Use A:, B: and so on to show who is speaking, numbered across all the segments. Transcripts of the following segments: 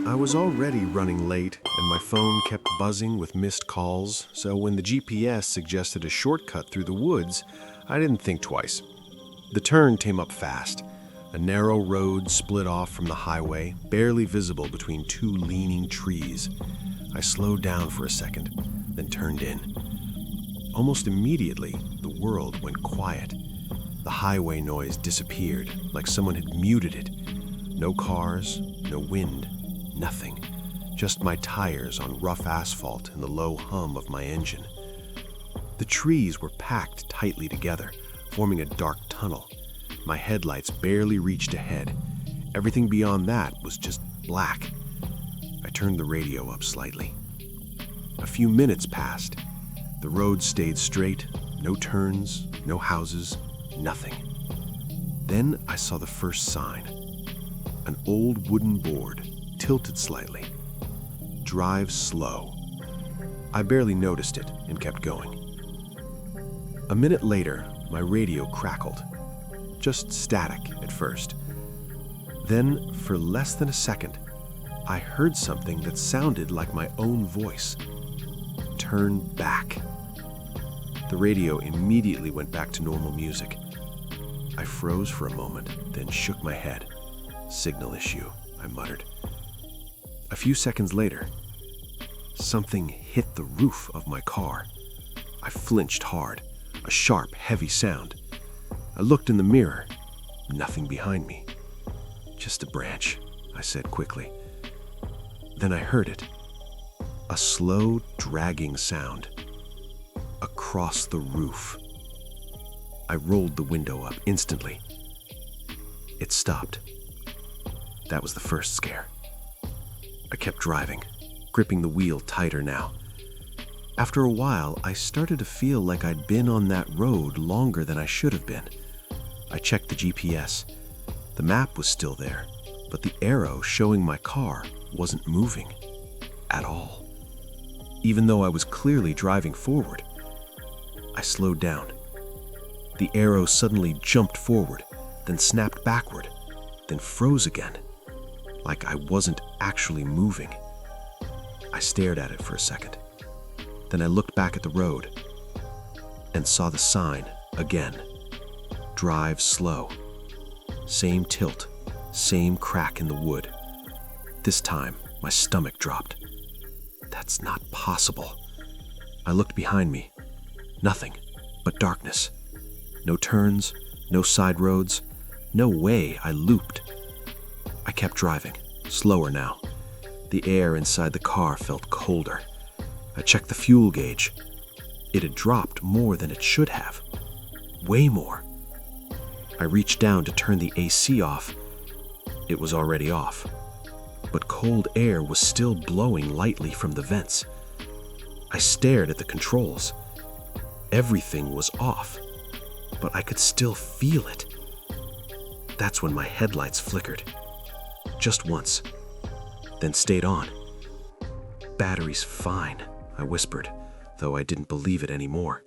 A: I was already running late, and my phone kept buzzing with missed calls, so when the GPS suggested a shortcut through the woods, I didn't think twice. The turn came up fast. A narrow road split off from the highway, barely visible between two leaning trees. I slowed down for a second, then turned in. Almost immediately, the world went quiet. The highway noise disappeared, like someone had muted it. No cars, no wind. Nothing, just my tires on rough asphalt and the low hum of my engine. The trees were packed tightly together, forming a dark tunnel. My headlights barely reached ahead. Everything beyond that was just black. I turned the radio up slightly. A few minutes passed. The road stayed straight, no turns, no houses, nothing. Then I saw the first sign. An old wooden board, tilted slightly. Drive slow. I barely noticed it and kept going. A minute later, my radio crackled. Just static at first. Then, for less than a second, I heard something that sounded like my own voice. Turn back. The radio immediately went back to normal music. I froze for a moment, then shook my head. Signal issue, I muttered. A few seconds later, something hit the roof of my car. I flinched hard, a sharp, heavy sound. I looked in the mirror, nothing behind me. Just a branch, I said quickly. Then I heard it, a slow, dragging sound, across the roof. I rolled the window up instantly. It stopped. That was the first scare. I kept driving, gripping the wheel tighter now. After a while, I started to feel like I'd been on that road longer than I should have been. I checked the GPS. The map was still there, but the arrow showing my car wasn't moving at all. Even though I was clearly driving forward, I slowed down. The arrow suddenly jumped forward, then snapped backward, then froze again, like I wasn't actually moving. I stared at it for a second. Then I looked back at the road and saw the sign again. Drive slow. Same tilt, same crack in the wood. This time, my stomach dropped. That's not possible. I looked behind me. Nothing but darkness. No turns, no side roads. No way I looped. I kept driving, slower now. The air inside the car felt colder. I checked the fuel gauge. It had dropped more than it should have. Way more. I reached down to turn the AC off. It was already off. But cold air was still blowing lightly from the vents. I stared at the controls. Everything was off, but I could still feel it. That's when my headlights flickered. Just once, then stayed on. Battery's fine, I whispered, though I didn't believe it anymore.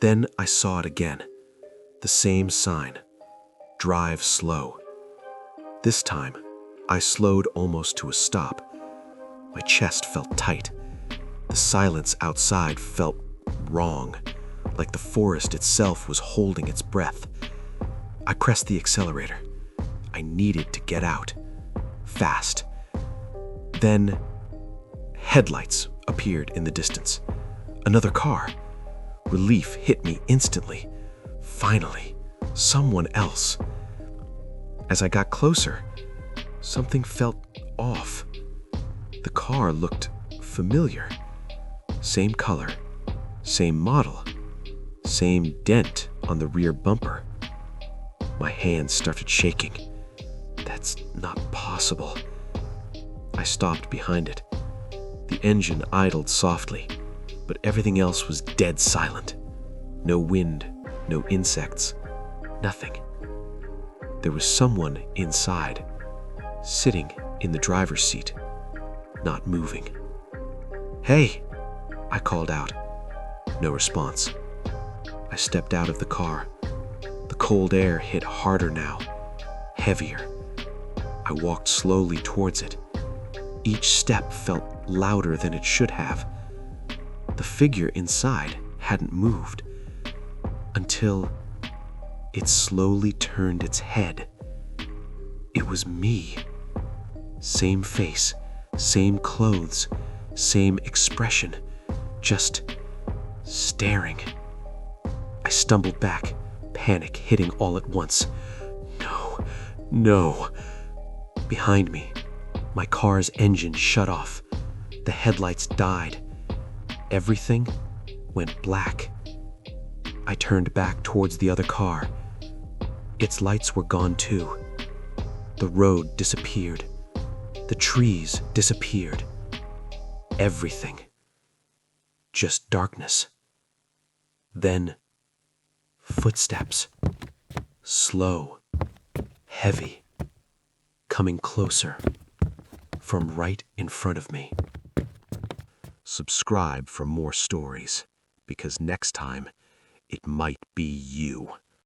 A: Then I saw it again. The same sign. Drive slow. This time, I slowed almost to a stop. My chest felt tight. The silence outside felt wrong, like the forest itself was holding its breath. I pressed the accelerator. I needed to get out. Fast. Then, headlights appeared in the distance. Another car. Relief hit me instantly. Finally, someone else. As I got closer, something felt off. The car looked familiar. Same color, same model, same dent on the rear bumper. My hands started shaking. That's not possible. I stopped behind it. The engine idled softly, but everything else was dead silent. No wind, no insects, nothing. There was someone inside, sitting in the driver's seat, not moving. "Hey!" I called out. No response. I stepped out of the car. The cold air hit harder now, heavier. I walked slowly towards it, Each step felt louder than it should have. The figure inside hadn't moved until it slowly turned its head. It was me. Same face, same clothes, same expression, just staring. I stumbled back, panic hitting all at once. No, no. Behind me, my car's engine shut off. The headlights died. Everything went black. I turned back towards the other car. Its lights were gone too. The road disappeared. The trees disappeared. Everything. Just darkness. Then, footsteps. Slow. Heavy. Coming closer. From right in front of me. Subscribe for more stories, because next time, it might be you.